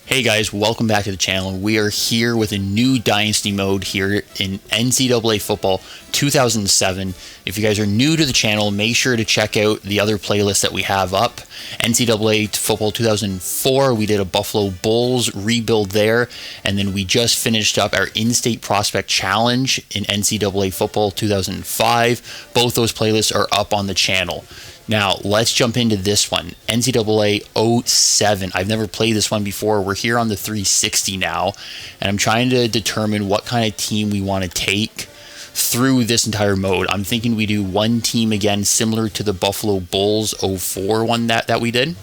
Hey guys, welcome back to the channel. We are here with a new Dynasty mode here in NCAA Football 2007. If you guys are new to the channel, make sure to check out the other playlists that we have up. NCAA Football 2004, we did a Buffalo Bulls rebuild there, and then we just finished up our In-State Prospect Challenge in NCAA Football 2005. Both those playlists are up on the channel. Now, let's jump into this one, NCAA 07. I've never played this one before. We're here on the 360 now, and I'm trying to determine what kind of team we want to take through this entire mode. I'm thinking we do one team again, similar to the Buffalo Bulls 04 one that we did.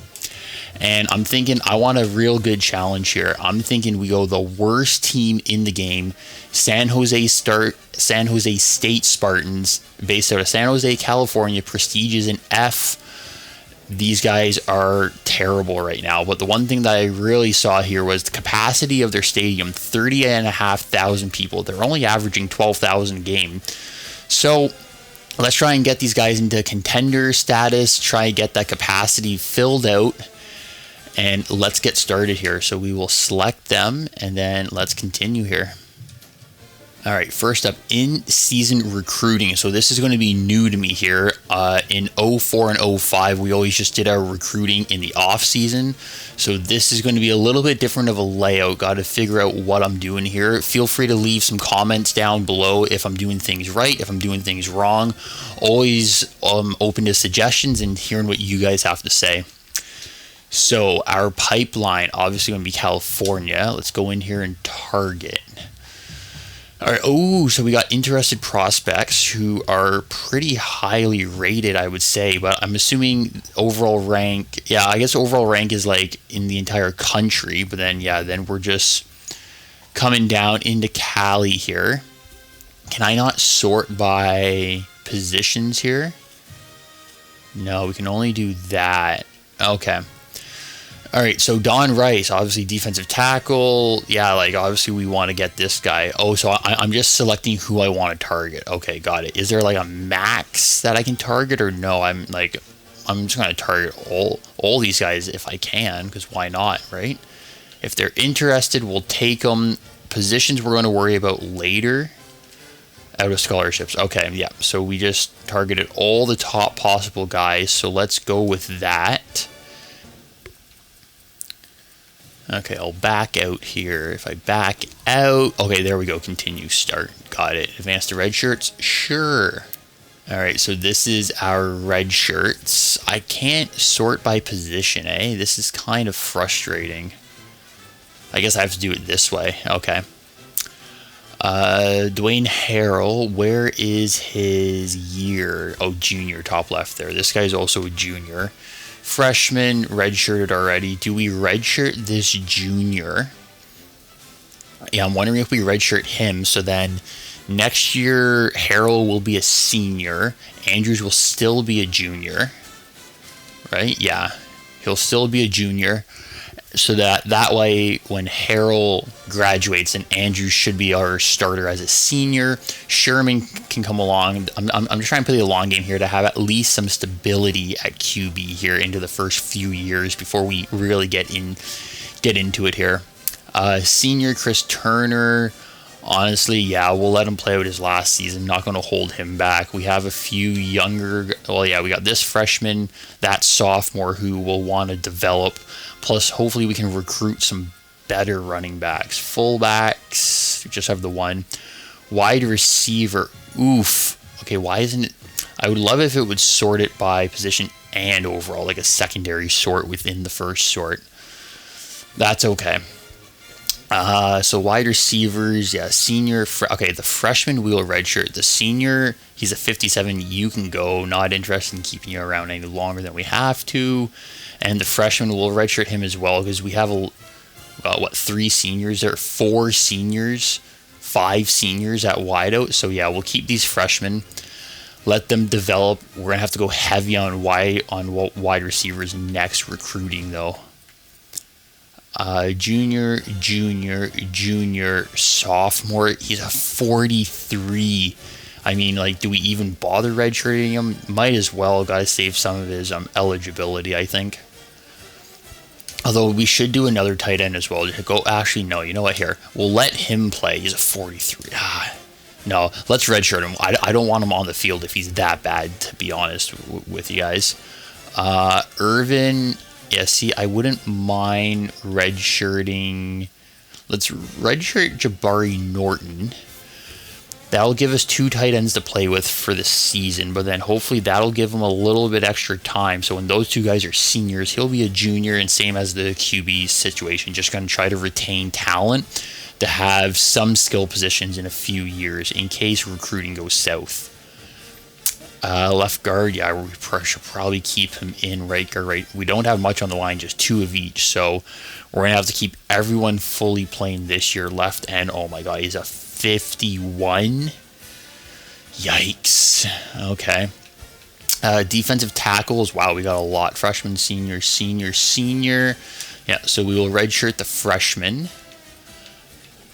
And I'm thinking I want a real good challenge here. I'm thinking we go the worst team in the game, San Jose State Spartans, based out of San Jose, California. Prestige is an F. These guys are terrible right now. But the one thing that I really saw here was the capacity of their stadium, 30,500 people. They're only averaging 12,000 a game. So let's try and get these guys into contender status, try and get that capacity filled out. And let's get started here. So we will select them and then let's continue here. All right, first up, in-season recruiting. So this is going to be new to me here. In 04 and 05, we always just did our recruiting in the off-season. So this is going to be a little bit different of a layout. Got to figure out what I'm doing here. Feel free to leave some comments down below if I'm doing things right, if I'm doing things wrong. Always open to suggestions and hearing what you guys have to say. So our pipeline, obviously going to be California. Let's go in here and target. All right. Oh, so we got interested prospects who are pretty highly rated, I would say. But I'm assuming overall rank. Yeah, I guess overall rank is like in the entire country. But then, yeah, then we're just coming down into Cali here. Can I not sort by positions here? No, we can only do that. Okay. All right, so Don Rice, obviously defensive tackle. Yeah, like obviously we want to get this guy. Oh, so I'm just selecting who I want to target. Okay, got it. Is there like a max that I can target or no? I'm just going to target all these guys if I can, because why not, right? If they're interested, we'll take them. Positions we're going to worry about later out of scholarships. Okay, yeah, so we just targeted all the top possible guys, so let's go with that. Okay, I'll back out here. If I back out, okay, there we go. Continue, start. Got it. Advance to red shirts? Sure. All right, so this is our red shirts. I can't sort by position, eh? This is kind of frustrating. I guess I have to do it this way. Okay. Dwayne Harrell, where is his year? Oh, junior, top left there. This guy's also a junior. Freshman, redshirted already. Do we redshirt this junior? Yeah, I'm wondering if we redshirt him. So then next year, Harrell will be a senior. Andrews will still be a junior. Right? Yeah, he'll still be a junior. So that way, when Harrell graduates, then Andrews should be our starter as a senior. Sherman can come along. I'm just trying to play the long game here to have at least some stability at QB here into the first few years before we really get into it here. Senior Chris Turner. Honestly, yeah, we'll let him play out his last season. Not going to hold him back. We have a few younger. Well, yeah, we got this freshman, that sophomore who will want to develop. Plus, hopefully, we can recruit some better running backs. Fullbacks, we just have the one. Wide receiver, oof. Okay, why isn't it? I would love if it would sort it by position and overall, like a secondary sort within the first sort. That's okay. So wide receivers, yeah, senior. Okay, the freshman we will redshirt. The senior, he's a 57. You can go. Not interested in keeping you around any longer than we have to. And the freshman will redshirt him as well because we have three seniors there, 4 seniors, 5 seniors at wideout. So yeah, we'll keep these freshmen. Let them develop. We're gonna have to go heavy on wide receivers next recruiting though. Junior, sophomore. He's a 43. I mean, like, do we even bother redshirting him? Might as well. Got to save some of his eligibility, I think. Although we should do another tight end as well. Actually, no, you know what, here. We'll let him play. He's a 43. No, let's redshirt him. I don't want him on the field if he's that bad, to be honest with you guys. Irvin, yeah, see, I wouldn't mind redshirting. Let's redshirt Jabari Norton. That'll give us 2 tight ends to play with for the season, but then hopefully that'll give him a little bit extra time. So when those 2 guys are seniors, he'll be a junior, and same as the QB situation. Just going to try to retain talent to have some skill positions in a few years in case recruiting goes south. Left guard, yeah, we should probably keep him in. Right guard, right. We don't have much on the line, just 2 of each. So we're going to have to keep everyone fully playing this year. Left end, oh my god, he's a 51. Yikes. Okay. Defensive tackles, wow, we got a lot. Freshman, senior. Yeah, so we will redshirt the freshman.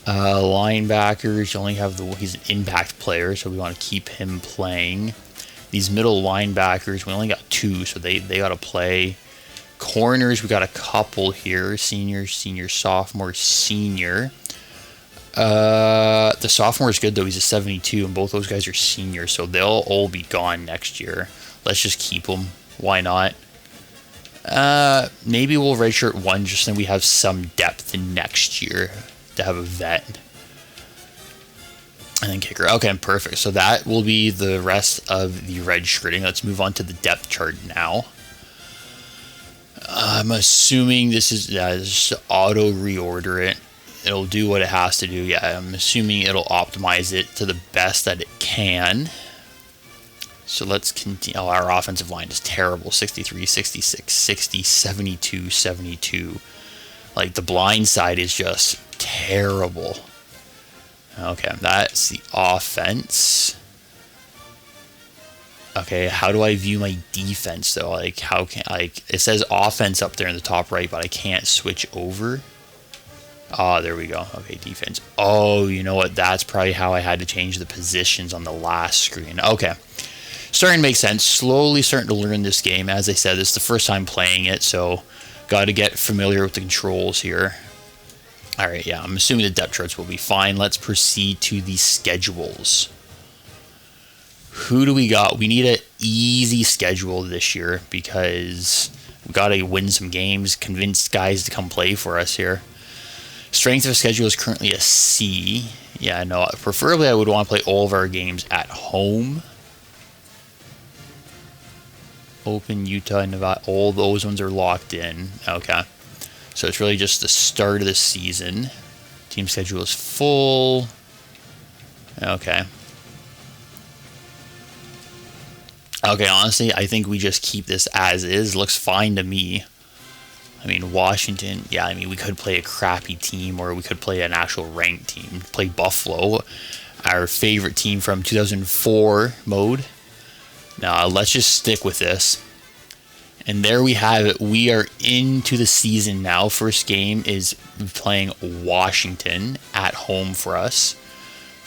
Linebackers, you only have he's an impact player, so we want to keep him playing. These middle linebackers, we only got 2, so they got to play. Corners, we got a couple here. Senior, sophomore, senior. The sophomore is good though. He's a 72, and both those guys are seniors, so they'll all be gone next year. Let's just keep them. Why not? Maybe we'll redshirt one just so we have some depth in next year to have a vet. And then kicker. Okay, perfect. So that will be the rest of the redshirting. Let's move on to the depth chart now. I'm assuming this is just auto reorder it. It'll do what it has to do. Yeah, I'm assuming it'll optimize it to the best that it can. So let's continue. Oh, our offensive line is terrible. 63, 66, 60, 72, 72. Like, the blind side is just terrible. Okay, that's the offense. Okay, how do I view my defense though? Like, it says offense up there in the top right, but I can't switch over. Oh, there we go. Okay, defense. Oh, you know what? That's probably how I had to change the positions on the last screen. Okay. Starting to make sense. Slowly starting to learn this game. As I said, this is the first time playing it, so got to get familiar with the controls here. All right, yeah, I'm assuming the depth charts will be fine. Let's proceed to the schedules. Who do we got? We need an easy schedule this year because we got to win some games, convince guys to come play for us here. Strength of schedule is currently a C. Yeah, no, preferably I would want to play all of our games at home. Open, Utah, Nevada, all those ones are locked in. Okay. So it's really just the start of the season. Team schedule is full. Okay. Okay, honestly, I think we just keep this as is. Looks fine to me. I mean, Washington, yeah, I mean, we could play a crappy team or we could play an actual ranked team. Play Buffalo, our favorite team from 2004 mode. Now, let's just stick with this. And there we have it. We are into the season now. First game is playing Washington at home for us.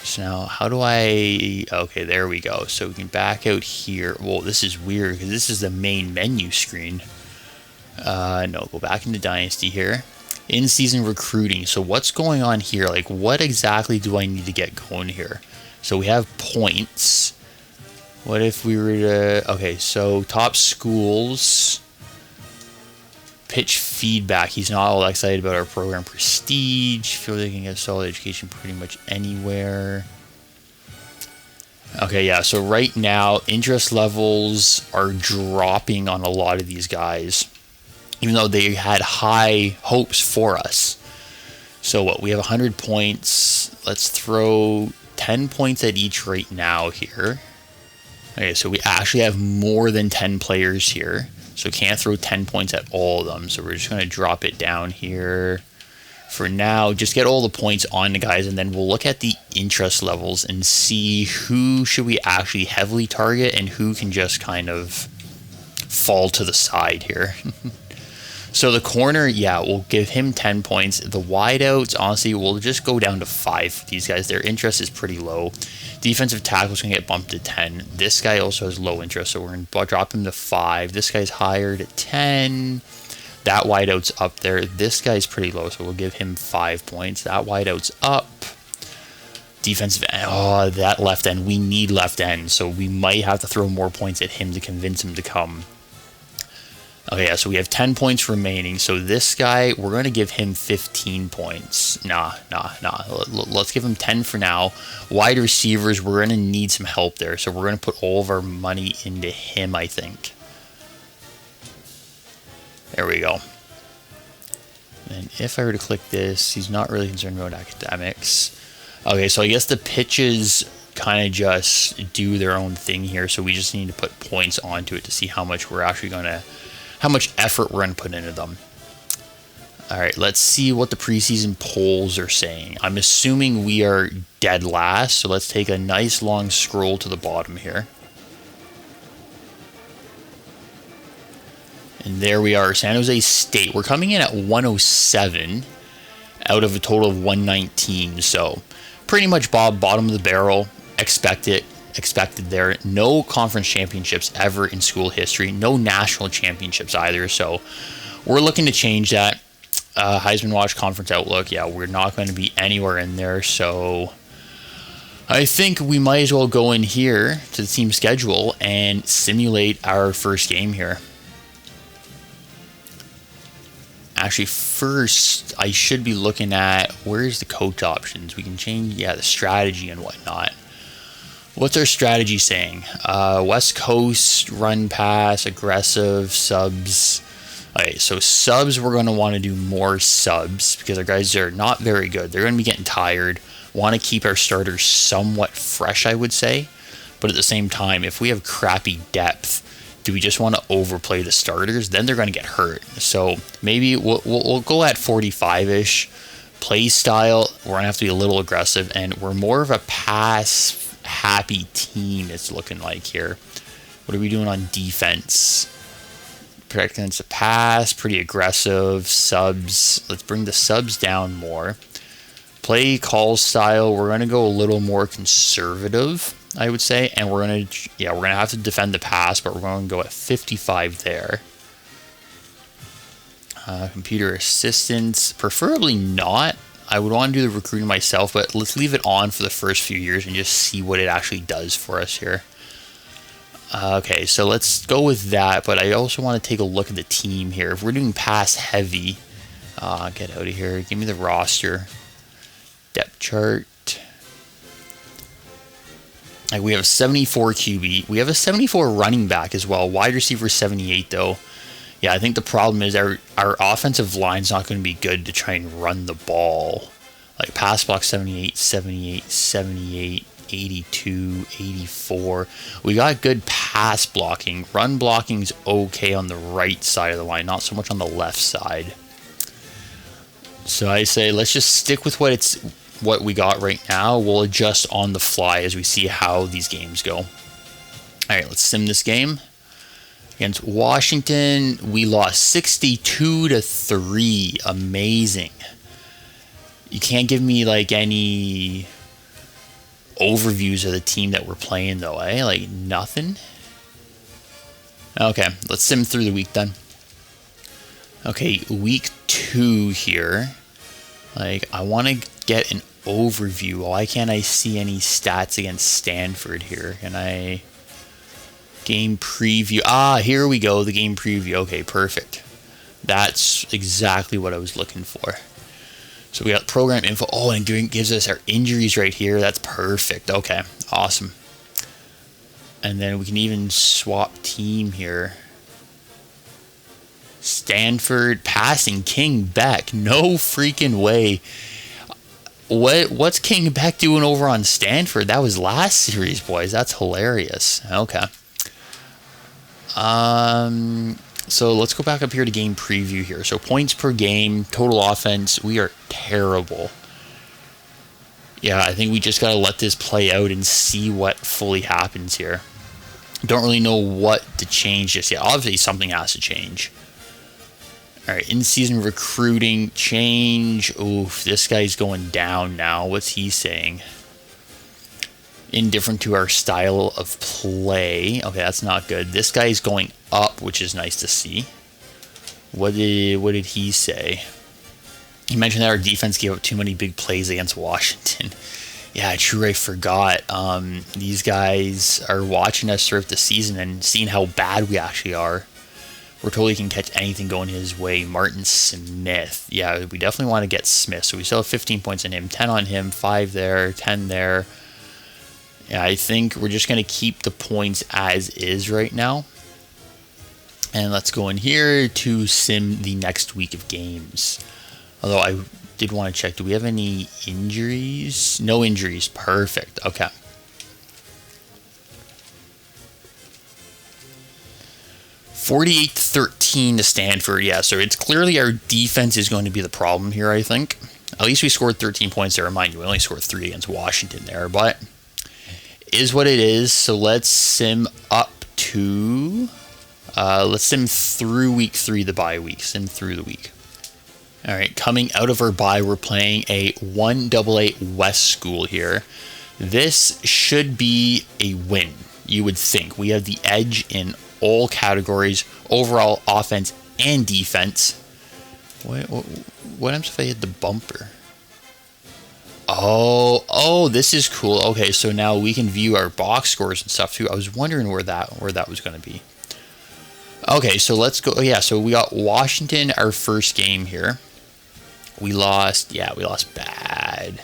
So now, how do I... Okay, there we go. So we can back out here. Well, this is weird because this is the main menu screen. No, go back into Dynasty here. In-season recruiting. So what's going on here? Like, what exactly do I need to get going here? So we have points. What if we were to... Okay, so top schools. Pitch feedback. He's not all excited about our program. Prestige. Feel they can get solid education pretty much anywhere. Okay, yeah. So right now, interest levels are dropping on a lot of these guys. Even though they had high hopes for us. So what? We have 100 points. Let's throw 10 points at each right now here. Okay, so we actually have more than 10 players here. So can't throw 10 points at all of them. So we're just going to drop it down here. For now, just get all the points on the guys, and then we'll look at the interest levels and see who should we actually heavily target and who can just kind of fall to the side here. So the corner, yeah, we'll give him 10 points. The wideouts, honestly, we'll just go down to 5. These guys, their interest is pretty low. Defensive tackle's going to get bumped to 10. This guy also has low interest, so we're going to drop him to 5. This guy's higher to 10. That wideout's up there. This guy's pretty low, so we'll give him 5 points. That wideout's up. Defensive end. Oh, that left end. We need left end, so we might have to throw more points at him to convince him to come. Okay, yeah, so we have 10 points remaining. So this guy, we're going to give him 15 points. Nah. Let's give him 10 for now. Wide receivers, we're going to need some help there. So we're going to put all of our money into him, I think. There we go. And if I were to click this, he's not really concerned about academics. Okay, so I guess the pitches kind of just do their own thing here. So we just need to put points onto it to see how much we're actually going to... how much effort we're going to put into them. All right, let's see what the preseason polls are saying. I'm assuming we are dead last, so let's take a nice long scroll to the bottom here. And there we are, San Jose State. We're coming in at 107 out of a total of 119, so pretty much bottom of the barrel. Expected there. No conference championships ever in school history. No national championships either. So we're looking to change that. Heisman Watch Conference Outlook. Yeah, we're not going to be anywhere in there. So I think we might as well go in here to the team schedule and simulate our first game here. Actually, first, I should be looking at where's the coach options. We can change, the strategy and whatnot. What's our strategy saying? West Coast, run, pass, aggressive, subs. Okay, so subs, we're going to want to do more subs because our guys are not very good. They're going to be getting tired. Want to keep our starters somewhat fresh, I would say. But at the same time, if we have crappy depth, do we just want to overplay the starters? Then they're going to get hurt. So maybe we'll go at 45-ish. Play style, we're going to have to be a little aggressive. And we're more of a pass-happy team, it's looking like here. What are we doing on defense? Protect against the pass, pretty aggressive. Subs, let's bring the subs down more. Play call style, we're going to go a little more conservative, I would say, and we're gonna have to defend the pass, but we're going to go at 55 there. Computer assistance, preferably not. I would want to do the recruiting myself, but let's leave it on for the first few years and just see what it actually does for us here. Okay, so let's go with that, but I also want to take a look at the team here. If we're doing pass heavy, get out of here. Give me the roster. Depth chart. Like we have a 74 QB. We have a 74 running back as well. Wide receiver 78 though. Yeah, I think the problem is our offensive line's not going to be good to try and run the ball. Like pass block 78, 78, 78, 82, 84. We got good pass blocking. Run blocking's okay on the right side of the line, not so much on the left side. So I say let's just stick with what we got right now. We'll adjust on the fly as we see how these games go. All right, let's sim this game. Against Washington, we lost 62-3. Amazing. You can't give me like any overviews of the team that we're playing though, eh? Like nothing. Okay, let's sim through the week then. Okay, week 2 here. Like, I want to get an overview. Why can't I see any stats against Stanford here? Can I... Game preview. Ah, here we go. The game preview. Okay, perfect. That's exactly what I was looking for. So we got program info. Oh, and it gives us our injuries right here. That's perfect. Okay, awesome. And then we can even swap team here. Stanford passing King Beck. No freaking way. What's King Beck doing over on Stanford? That was last series, boys. That's hilarious. Okay. So let's go back up here to game preview here. So points per game, total offense, we are terrible. Yeah, I think we just got to let this play out and see what fully happens here. Don't really know what to change just yet. Obviously, something has to change. All right, in-season recruiting, change. Oof, this guy's going down now. What's he saying? Indifferent to our style of play. Okay, that's not good. This guy's going up, which is nice to see. What did he say? He mentioned that our defense gave up too many big plays against Washington. Yeah, true. I forgot. These guys are watching us throughout the season and seeing how bad we actually are. We're totally can catch anything going his way. Martin Smith. Yeah, we definitely want to get Smith. So we still have 15 points on him, 10 on him, 5 there, 10 there. Yeah, I think we're just going to keep the points as is right now. And let's go in here to sim the next week of games. Although I did want to check, do we have any injuries? No injuries. Perfect. Okay. (48-13) to Stanford. Yeah, so it's clearly our defense is going to be the problem here, I think. At least we scored 13 points there. Mind you, we only scored 3 against Washington there, but is what it is. So let's sim up to... let's sim through week 3, the bye week. Sim through the week. All right, coming out of our bye, we're playing a 1AA West school here. This should be a win, you would think. We have the edge in all categories, overall offense and defense. What happens if I hit the bumper? Oh, this is cool. Okay, so now we can view our box scores and stuff too. I was wondering where that was going to be. Okay, so let's go. Yeah, so we got Washington, our first game here. We lost. Yeah, we lost bad.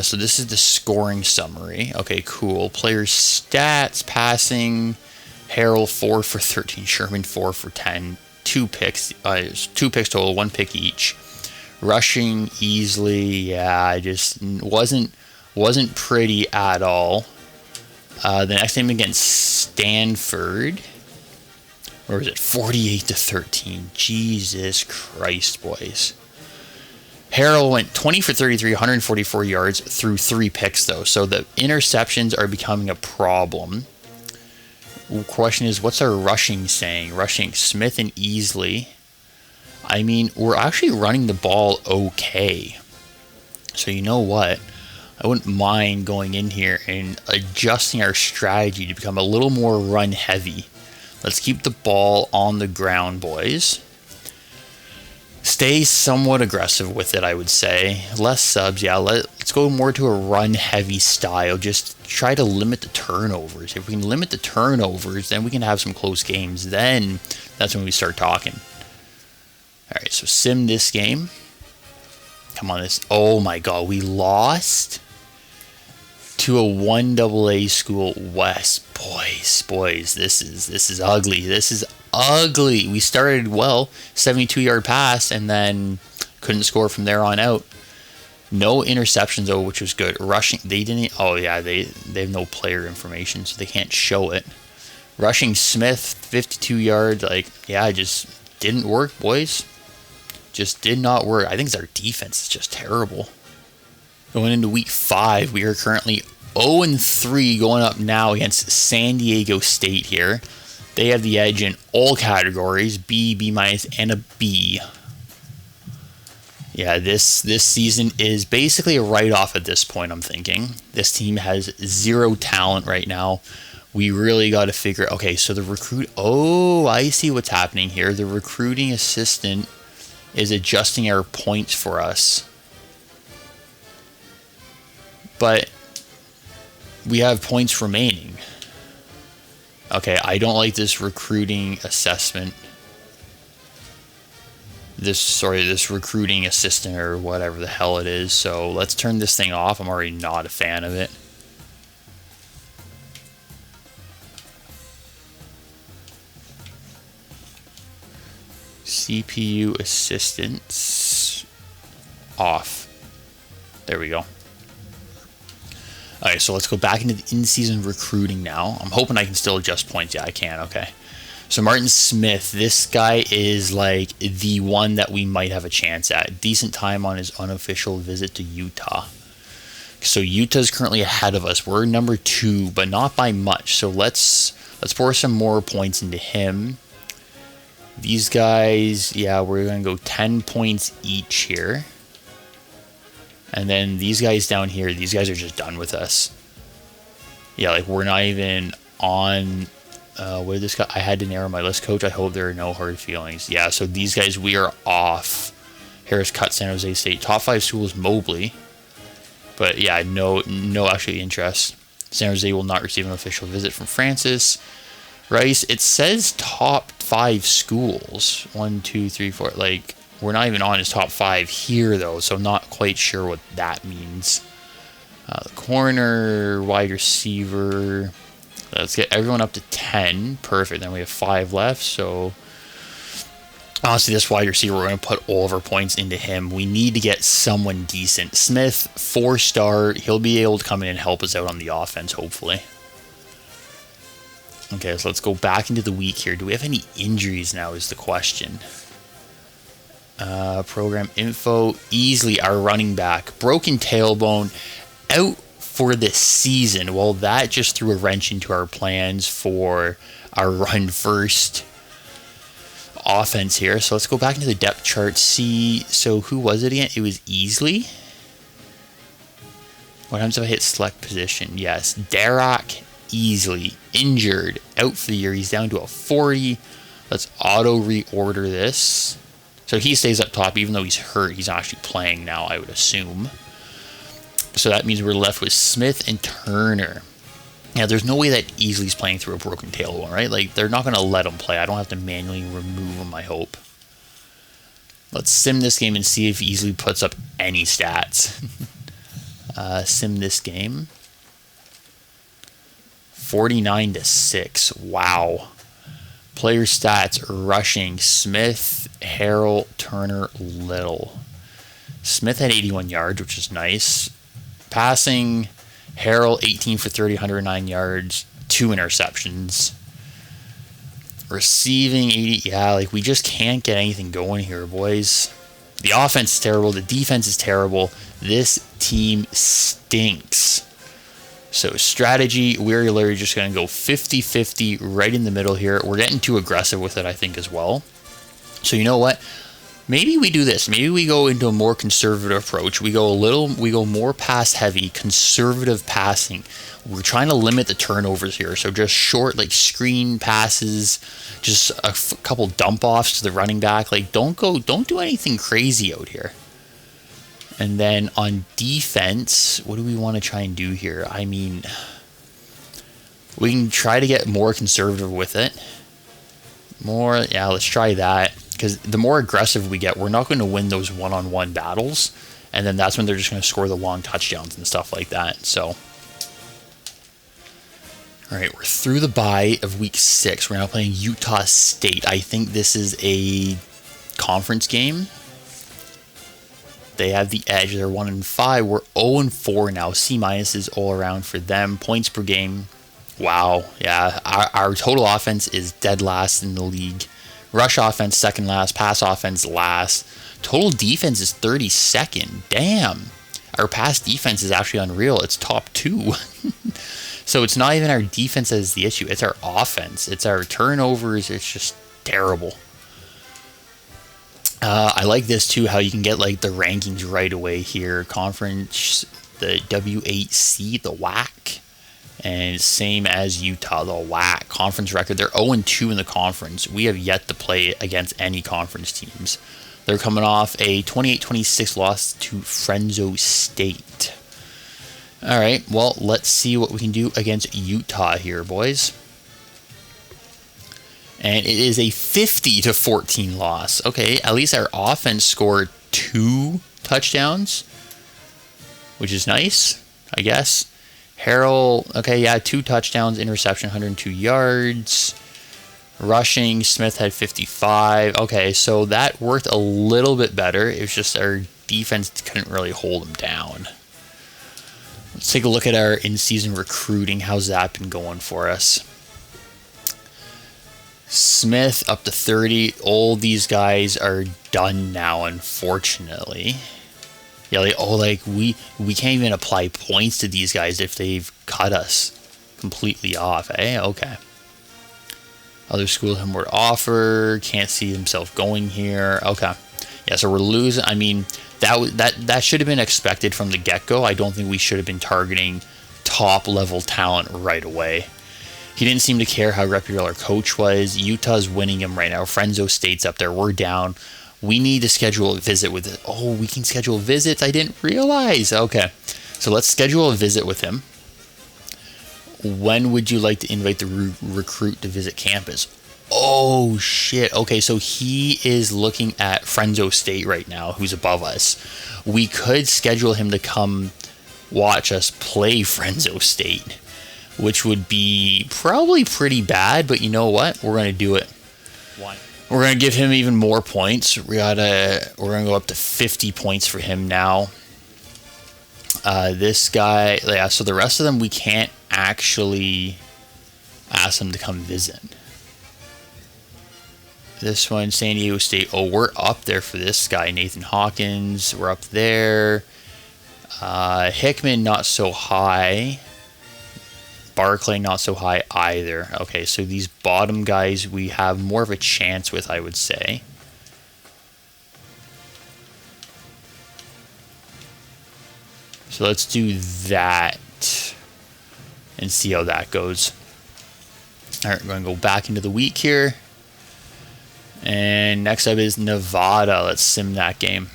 So this is the scoring summary. Okay, cool. Players' stats, passing. Harrell 4 for 13. Sherman 4 for 10. 2 picks. 2 picks total. 1 pick each. Rushing easily. Yeah, just wasn't pretty at all. The next game against Stanford. Where was it? 48-13. Jesus Christ, boys. Harrell went 20 for 33, 144 yards through 3 picks, though. So the interceptions are becoming a problem. The question is, what's our rushing saying? Rushing Smith and Easley. I mean, we're actually running the ball okay. So you know what? I wouldn't mind going in here and adjusting our strategy to become a little more run heavy. Let's keep the ball on the ground, boys. Stay somewhat aggressive with it, I would say. Less subs, yeah. Let's go more to a run-heavy style. Just try to limit the turnovers. If we can limit the turnovers, then we can have some close games. Then that's when we start talking. All right, so sim this game. Come on, this. Oh my God, we lost to a 1AA school West. Boys, this is ugly. This is ugly. We started well, 72-yard pass, and then couldn't score from there on out. No interceptions though, which was good. Rushing, they didn't. Oh yeah, they have no player information, so they can't show it. Rushing Smith, 52 yards. Like, yeah, it just didn't work, boys. Just did not work. I think our defense is just terrible. Going into week 5, we are currently 0-3 going up now against San Diego State here. They have the edge in all categories, B, B-, and a B. Yeah, this season is basically a write-off at this point, I'm thinking. This team has 0 talent right now. We really got to figure... Okay, so the recruit... Oh, I see what's happening here. The recruiting assistant is adjusting our points for us. But we have points remaining. Okay, I don't like this recruiting assessment. This recruiting assistant or whatever the hell it is. So let's turn this thing off. I'm already not a fan of it. CPU assistance off. There we go. Alright, so let's go back into the in-season recruiting now. I'm hoping I can still adjust points. Yeah, I can. Okay. So Martin Smith, this guy is like the one that we might have a chance at. Decent time on his unofficial visit to Utah. So Utah's currently ahead of us. We're number 2, but not by much. So let's pour some more points into him. These guys, yeah, we're going to go 10 points each here. And then these guys down here, these guys are just done with us. Yeah, like we're not even on What did this guy? I had to narrow my list, coach. I hope there are no hard feelings. Yeah, so these guys, we are off. Harris cut San Jose State. Top 5 schools, Mobley. But yeah, no actual interest. San Jose will not receive an official visit from Francis. Rice, it says top 5 schools. 1, 2, 3, 4. Like, we're not even on his top 5 here, though, so I'm not quite sure what that means. The corner, wide receiver. Let's get everyone up to 10. Perfect. Then we have 5 left. So, honestly, this wide receiver, we're going to put all of our points into him. We need to get someone decent. Smith, 4-star. He'll be able to come in and help us out on the offense, hopefully. Okay, so let's go back into the week here. Do we have any injuries now is the question. Program info. Easily our running back. Broken tailbone. Out for this season. Well, that just threw a wrench into our plans for our run first offense here. So let's go back into the depth chart. See, so who was it again? It was Easley. What happens if I hit select position? Yes, Derek Easley, injured, out for the year. He's down to a 40. Let's auto reorder this. So he stays up top, even though he's hurt. He's actually playing now, I would assume. So that means we're left with Smith and Turner. Yeah, there's no way that Easley's playing through a broken tailbone, right? Like, they're not going to let him play. I don't have to manually remove him, I hope. Let's sim this game and see if Easley puts up any stats. Sim this game. 49-6. Wow. Player stats, rushing, Smith, Harrell, Turner, Little. Smith had 81 yards, which is nice. Passing, Harrell, 18 for 30, 109 yards, 2 interceptions. Receiving, 80. Yeah, like, we just can't get anything going here, boys. The offense is terrible. The defense is terrible. This team stinks. So strategy, we're literally just going to go 50-50 right in the middle here. We're getting too aggressive with it, I think, as well. So you know what? Maybe we do this. Maybe we go into a more conservative approach. We go more pass heavy, conservative passing. We're trying to limit the turnovers here. So just short, like, screen passes, just a couple dump offs to the running back. Like, don't do anything crazy out here. And then on defense, what do we want to try and do here? I mean, we can try to get more conservative with it. Let's try that. Because the more aggressive we get, we're not going to win those one-on-one battles. And then that's when they're just going to score the long touchdowns and stuff like that. So, all right, we're through the bye of week 6. We're now playing Utah State. I think this is a conference game. They have the edge. They're 1-5. We're 0-4 now. C- is all around for them. Points per game. Wow. Yeah, our total offense is dead last in the league. Rush offense, second last. Pass offense, last. Total defense is 32nd. Damn. Our pass defense is actually unreal. It's top 2. So it's not even our defense that is the issue. It's our offense. It's our turnovers. It's just terrible. I like this too, how you can get like the rankings right away here. Conference, the W8C, the WAC. And same as Utah, the WAC conference record. They're 0-2 in the conference. We have yet to play against any conference teams. They're coming off a 28-26 loss to Fresno State. All right, well, let's see what we can do against Utah here, boys. And it is a 50-14 loss. Okay, at least our offense scored 2 touchdowns, which is nice, I guess. Harrell, okay, yeah, 2 touchdowns, interception, 102 yards. Rushing, Smith had 55. Okay, so that worked a little bit better. It was just our defense couldn't really hold them down. Let's take a look at our in-season recruiting. How's that been going for us? Smith up to 30. All these guys are done now, unfortunately. Yeah, we can't even apply points to these guys if they've cut us completely off, eh? Okay. Other schools have more to offer. Can't see himself going here. Okay. Yeah, so we're losing. I mean, that should have been expected from the get-go. I don't think we should have been targeting top-level talent right away. He didn't seem to care how reputable our coach was. Utah's winning him right now. Fresno State's up there. We're down. We need to schedule a visit with it. Oh, we can schedule visits? I didn't realize. Okay. So let's schedule a visit with him. When would you like to invite the recruit to visit campus? Oh, shit. Okay, so he is looking at Fresno State right now, who's above us. We could schedule him to come watch us play Fresno State, which would be probably pretty bad, but you know what? We're going to do it. Why? We're going to give him even more points. We're going to go up to 50 points for him now. This guy, yeah, so the rest of them we can't actually ask them to come visit. This one, San Diego State. Oh, we're up there for this guy, Nathan Hawkins. We're up there. Hickman, not so high. Barclay, not so high either. Okay, so these bottom guys we have more of a chance with, I would say. So let's do that and see how that goes. All right, we're going to go back into the week here. And next up is Nevada. Let's sim that game.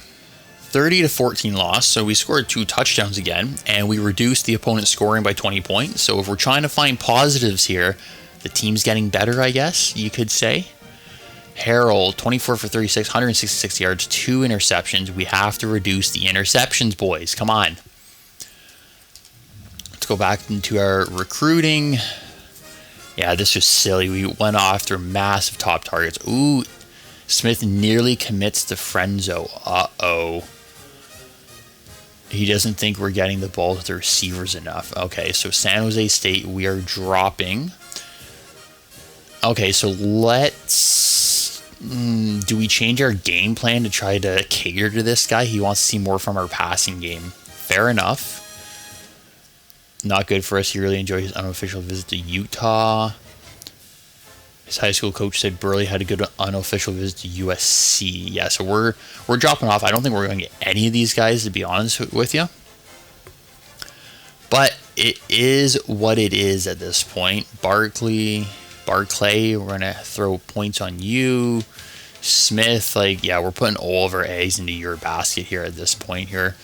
30-14 loss, so we scored 2 touchdowns again, and we reduced the opponent's scoring by 20 points. So if we're trying to find positives here, the team's getting better, I guess you could say. Harold, 24 for 36, 166 yards, 2 interceptions. We have to reduce the interceptions, boys. Come on. Let's go back into our recruiting. Yeah, this was silly. We went after massive top targets. Ooh, Smith nearly commits to Frenzo. Uh-oh. He doesn't think we're getting the ball to the receivers enough. Okay, so San Jose State, we are dropping. Okay, so let's... do we change our game plan to try to cater to this guy? He wants to see more from our passing game. Fair enough. Not good for us. He really enjoyed his unofficial visit to Utah. His high school coach said Burley had a good unofficial visit to USC. Yeah, so we're dropping off. I don't think we're going to get any of these guys, to be honest with you. But it is what it is at this point. Barclay, we're going to throw points on you. Smith, we're putting all of our eggs into your basket here at this point here.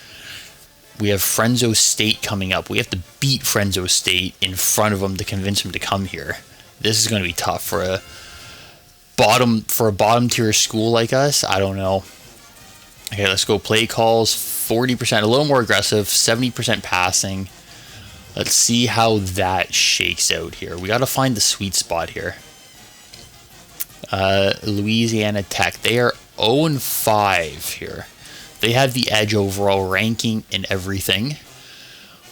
We have Fresno State coming up. We have to beat Fresno State in front of them to convince them to come here. This is going to be tough for a bottom tier school like us. I don't know. Okay, let's go play calls. 40%, a little more aggressive. 70% passing. Let's see how that shakes out here. We got to find the sweet spot here. Louisiana Tech. They are 0-5 here. They have the edge overall ranking and everything.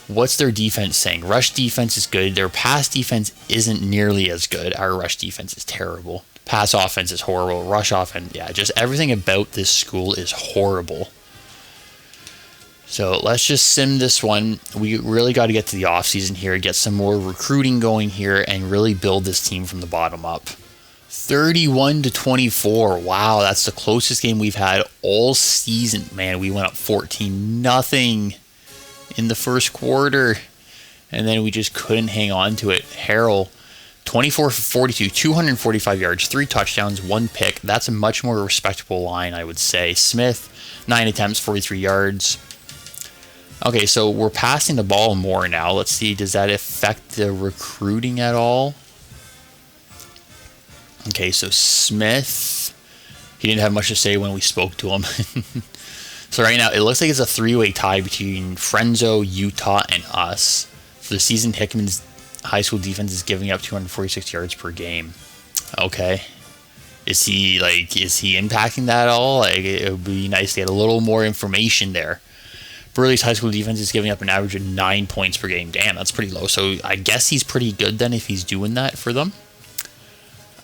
What's their defense saying? Rush defense is good. Their pass defense isn't nearly as good. Our rush defense is terrible. Pass offense is horrible. Rush offense, yeah, just everything about this school is horrible. So let's just sim this one. We really got to get to the offseason here, get some more recruiting going here, and really build this team from the bottom up. 31-24. Wow, that's the closest game we've had all season. Man, we went up 14-0 in the first quarter, and then we just couldn't hang on to it. Harrell, 24 for 42, 245 yards, 3 touchdowns, 1 pick. That's a much more respectable line, I would say. Smith, 9 attempts, 43 yards. Okay, so we're passing the ball more now. Let's see, does that affect the recruiting at all? Okay, so Smith, he didn't have much to say when we spoke to him. So right now, it looks like it's a 3-way tie between Frenzo, Utah, and us. For the season, Hickman's high school defense is giving up 246 yards per game. Okay. Is he impacting that at all? It would be nice to get a little more information there. Burley's high school defense is giving up an average of 9 points per game. Damn, that's pretty low. So I guess he's pretty good then if he's doing that for them.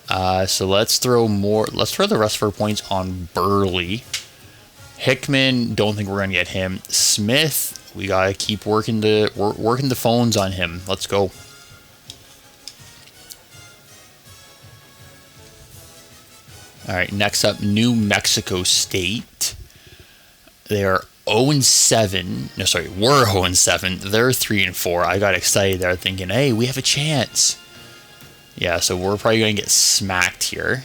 So let's throw the rest of our points on Burley. Hickman, don't think we're gonna get him. Smith, we gotta keep working the phones on him. Let's go. All right, next up, New Mexico State. They are 0-7. No, sorry, we're 0-7. They're 3-4. I got excited there thinking, hey, we have a chance. Yeah, so we're probably going to get smacked here.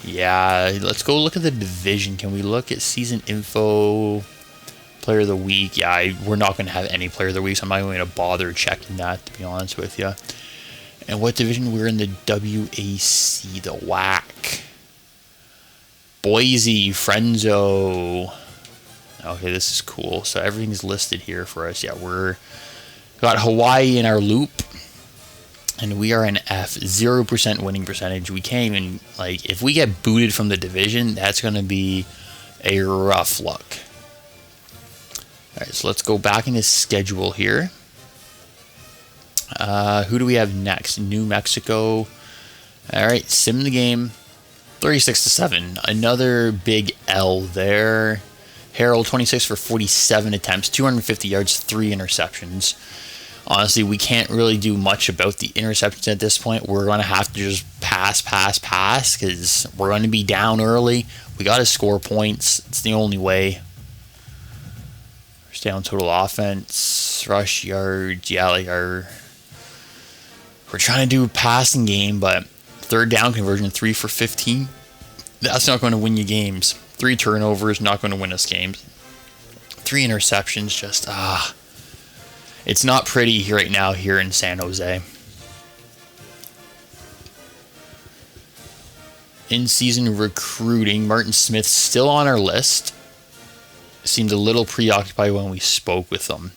Yeah, let's go look at the division. Can we look at season info, player of the week? Yeah, we're not going to have any player of the week, so I'm not going to bother checking that, to be honest with you. And what division? We're in the WAC, the WAC. Boise, Frenzo. Okay, this is cool. So everything's listed here for us. Yeah, got Hawaii in our loop. And we are an F, 0% winning percentage. We can't even, like, if we get booted from the division, that's going to be a rough look. All right, so let's go back in his schedule here. Who do we have next? New Mexico. All right, sim the game. 36-7. Another big L there. Harold, 26 for 47 attempts, 250 yards, 3 interceptions. Honestly, we can't really do much about the interceptions at this point. We're going to have to just pass, because we're going to be down early. We got to score points. It's the only way. Stay on total offense, rush yards. Yeah, like we're trying to do a passing game, but third down conversion, 3 for 15. That's not going to win you games. 3 turnovers, not going to win us games. 3 interceptions, just it's not pretty here right now here in San Jose. In-season recruiting, Martin Smith still on our list. Seemed a little preoccupied when we spoke with him.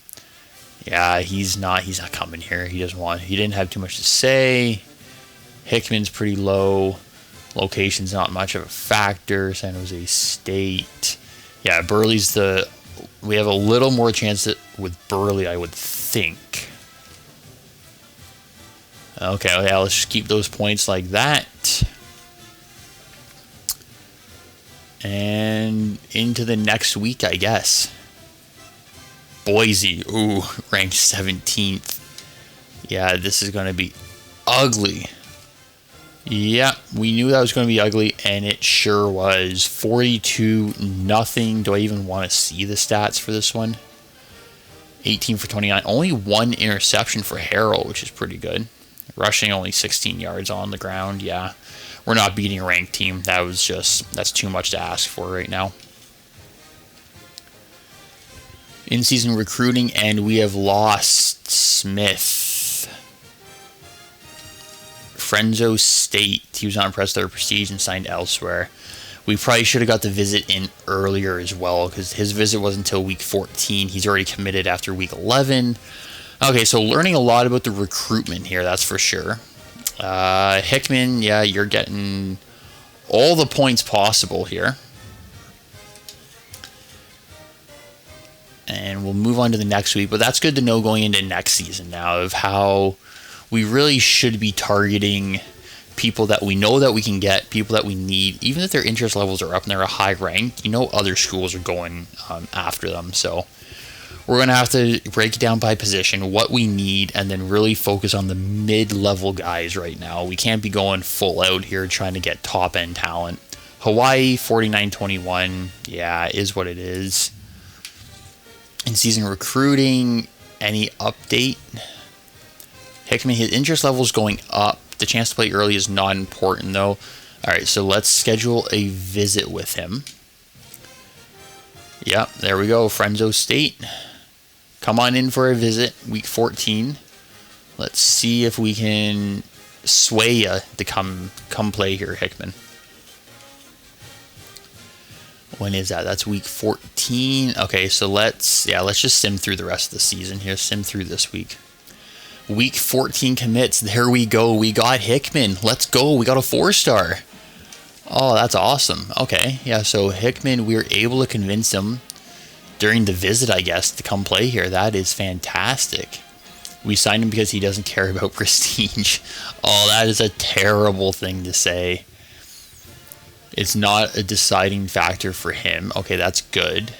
Yeah, he's not coming here. He didn't have too much to say. Hickman's pretty low. Location's not much of a factor. San Jose State. Yeah, Burley's we have a little more chance with Burley, I would think. Okay, yeah, let's just keep those points like that. And into the next week, I guess. Boise, ranked 17th. Yeah, this is going to be ugly. Yeah, we knew that was going to be ugly, and it sure was. 42-0. Do I even want to see the stats for this one? 18 for 29. Only 1 interception for Harrell, which is pretty good. Rushing only 16 yards on the ground. Yeah, we're not beating a ranked team. That's too much to ask for right now. In-season recruiting, and we have lost Smith. Frenzo State. He was not impressed with their prestige and signed elsewhere. We probably should have got the visit in earlier as well, because his visit wasn't until week 14. He's already committed after week 11. Okay, so learning a lot about the recruitment here, that's for sure. Hickman, yeah, you're getting all the points possible here. And we'll move on to the next week, but that's good to know going into next season now of how we really should be targeting people that we know that we can get, people that we need, even if their interest levels are up and they're a high rank. Other schools are going after them. So we're going to have to break it down by position, what we need, and then really focus on the mid-level guys right now. We can't be going full out here trying to get top-end talent. Hawaii, 49-21. Yeah, is what it is. In-season recruiting, any update? Hickman, his interest level is going up. The chance to play early is not important, though. All right, so let's schedule a visit with him. Yep, there we go. Frenzo State. Come on in for a visit, week 14. Let's see if we can sway you to come play here, Hickman. When is that? That's week 14. Okay, so let's just sim through the rest of the season here. Sim through this week. Week 14 commits. There we go. We got Hickman. Let's go. We got a 4-star. Oh, that's awesome. Okay. Yeah, so Hickman, we were able to convince him during the visit, I guess, to come play here. That is fantastic. We signed him because he doesn't care about prestige. Oh, that is a terrible thing to say. It's not a deciding factor for him. Okay, that's good.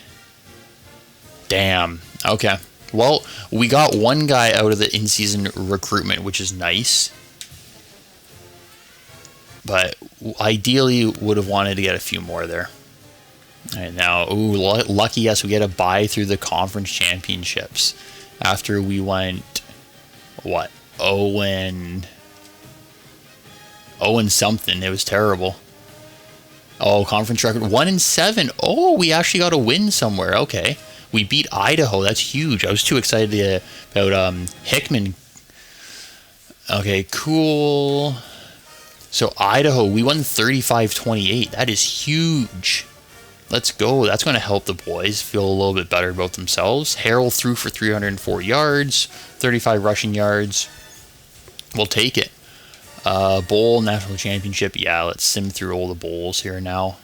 Damn. Okay. Well, we got one guy out of the in-season recruitment, which is nice. But ideally, would have wanted to get a few more there. All right, now, lucky us, we get a bye through the conference championships. after we went, what, 0 and something. It was terrible. Oh, conference record 1-7. Oh, we actually got a win somewhere. Okay, we beat Idaho. That's huge. I was too excited about Hickman. Okay, cool. So Idaho, we won 35-28. That is huge. Let's go. That's going to help the boys feel a little bit better about themselves. Harrell threw for 304 yards, 35 rushing yards. We'll take it. Bowl, national championship. Yeah, let's sim through all the bowls here now.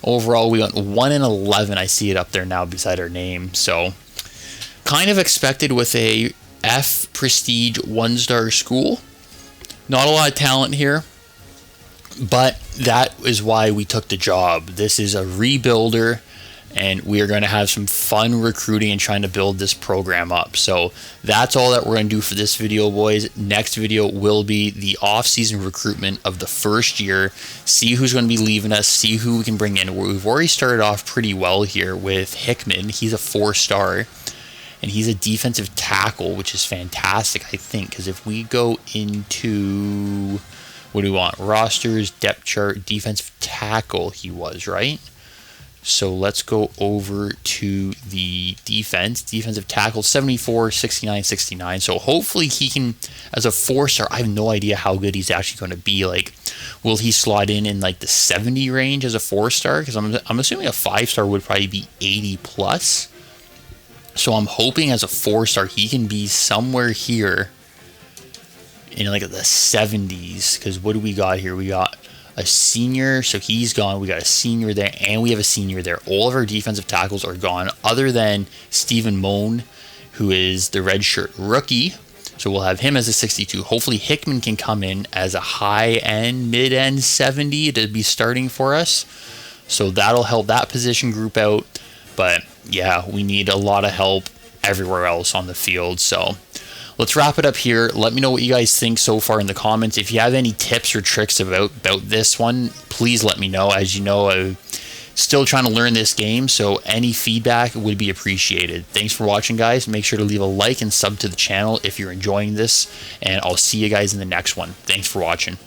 Overall, we went 1-11. I see it up there now beside our name. So, kind of expected with a F prestige 1-star school. Not a lot of talent here, but that is why we took the job. This is a rebuilder, and we are going to have some fun recruiting and trying to build this program up. So that's all that we're going to do for this video, boys. Next video will be the off-season recruitment of the first year. See who's going to be leaving us, see who we can bring in. We've already started off pretty well here with Hickman. He's a 4-star. And he's a defensive tackle, which is fantastic, I think, because if we go into, what do we want? Rosters, depth chart, defensive tackle, he was, right? So let's go over to the defensive tackle, 74, 69, 69. So hopefully he can, as a 4-star, I have no idea how good he's actually going to be. Like, will he slot in like the 70 range as a 4-star? Because I'm assuming a 5-star would probably be 80 plus. So I'm hoping as a 4-star, he can be somewhere here in like the 70s. Because what do we got here? We got a senior, so he's gone. We got a senior there, and we have a senior there. All of our defensive tackles are gone, other than Stephen Moan, who is the redshirt rookie. So we'll have him as a 62. Hopefully Hickman can come in as a high-end, mid-end 70 to be starting for us. So that'll help that position group out. But yeah, we need a lot of help everywhere else on the field. So let's wrap it up here. Let me know what you guys think so far in the comments. If you have any tips or tricks about this one, please let me know. As you know, I'm still trying to learn this game, so any feedback would be appreciated. Thanks for watching, guys. Make sure to leave a like and sub to the channel if you're enjoying this, and I'll see you guys in the next one. Thanks for watching.